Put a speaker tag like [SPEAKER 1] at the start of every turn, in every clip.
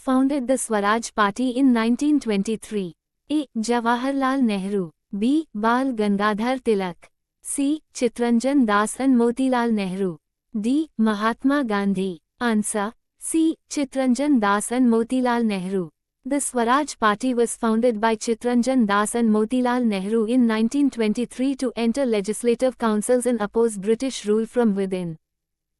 [SPEAKER 1] founded the Swaraj Party in 1923? A. Jawaharlal Nehru. B. Bal Gangadhar Tilak. C. Chittaranjan Das and Motilal Nehru. D. Mahatma Gandhi. Answer: C. Chittaranjan Das and Motilal Nehru. The Swaraj Party was founded by Chittaranjan Das and Motilal Nehru in 1923 to enter legislative councils and oppose British rule from within.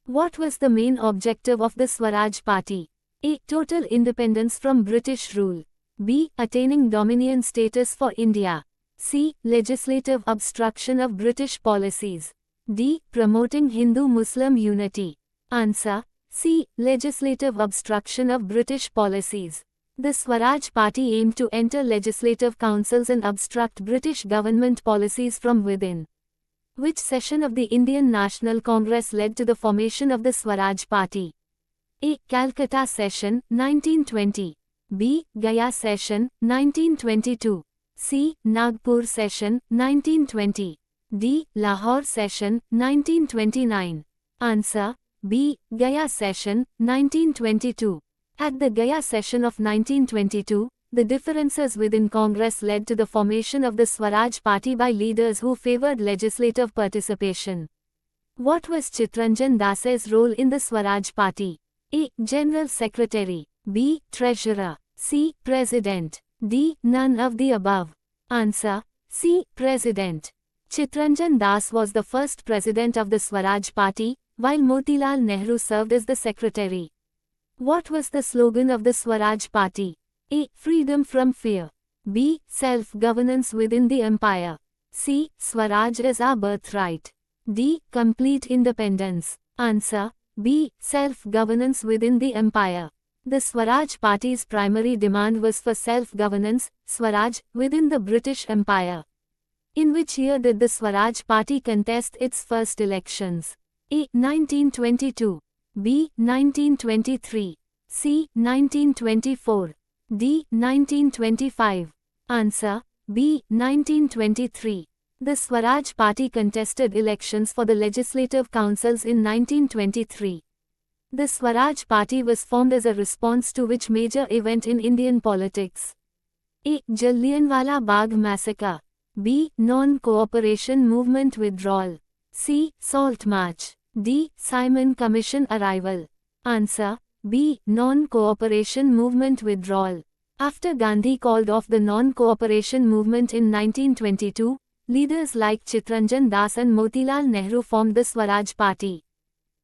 [SPEAKER 1] What was the main objective of the Swaraj Party? A. Total independence from British rule. B. Attaining dominion status for India. C. Legislative obstruction of British policies. D. Promoting Hindu-Muslim unity. Answer: C. Legislative obstruction of British policies. The Swaraj Party aimed to enter legislative councils and obstruct British government policies from within. Which session of the Indian National Congress led to the formation of the Swaraj Party? A. Calcutta Session, 1920. B. Gaya Session, 1922. C. Nagpur Session, 1920. D. Lahore Session, 1929. Answer: B. Gaya Session, 1922. At the Gaya Session of 1922, the differences within Congress led to the formation of the Swaraj Party by leaders who favored legislative participation. What was Chittaranjan Das's role in the Swaraj Party? A. General Secretary. B. Treasurer. C. President. D. None of the above. Answer: C. President. Chittaranjan Das was the first president of the Swaraj Party, while Motilal Nehru served as the secretary. What was the slogan of the Swaraj Party? A. Freedom from fear. B. Self-governance within the empire. C. Swaraj is our birthright. D. Complete independence. Answer: B. Self-governance within the empire. The Swaraj Party's primary demand was for self-governance, Swaraj, within the British Empire. In which year did the Swaraj Party contest its first elections? A. 1922. B. 1923. C. 1924. D. 1925. Answer: B. 1923. The Swaraj Party contested elections for the legislative councils in 1923. The Swaraj Party was formed as a response to which major event in Indian politics? A. Jallianwala Bagh Massacre. B. Non-cooperation movement withdrawal. C. Salt March. D. Simon Commission arrival. Answer: B. Non-cooperation movement withdrawal. After Gandhi called off the non-cooperation movement in 1922, leaders like Chittaranjan Das and Motilal Nehru formed the Swaraj Party.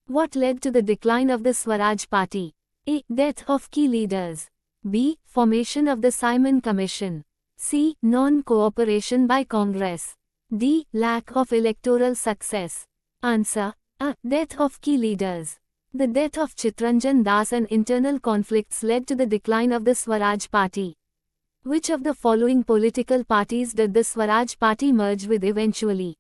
[SPEAKER 1] What led to the decline of the Swaraj Party? A. Death of key leaders. B. Formation of the Simon Commission. C. Non-cooperation by Congress. D. Lack of electoral success. Answer: A. Death of key leaders. The death of Chittaranjan Das and internal conflicts led to the decline of the Swaraj Party. Which of the following political parties did the Swaraj Party merge with eventually?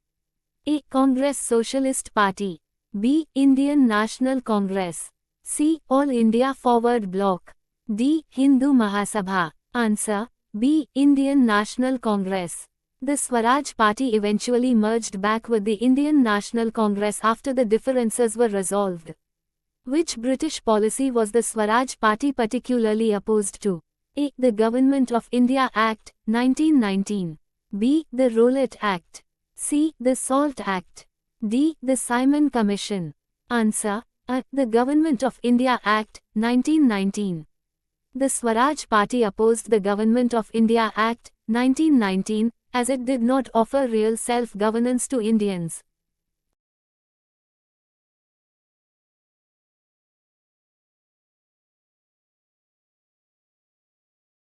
[SPEAKER 1] A. Congress Socialist Party. B. Indian National Congress. C. All India Forward Bloc. D. Hindu Mahasabha. Answer: B. Indian National Congress. The Swaraj Party eventually merged back with the Indian National Congress after the differences were resolved. Which British policy was the Swaraj Party particularly opposed to? A. The Government of India Act, 1919. B. The Rowlatt Act. C. The Salt Act. D. The Simon Commission. Answer: A. The Government of India Act, 1919. The Swaraj Party opposed the Government of India Act, 1919, as it did not offer real self-governance to Indians.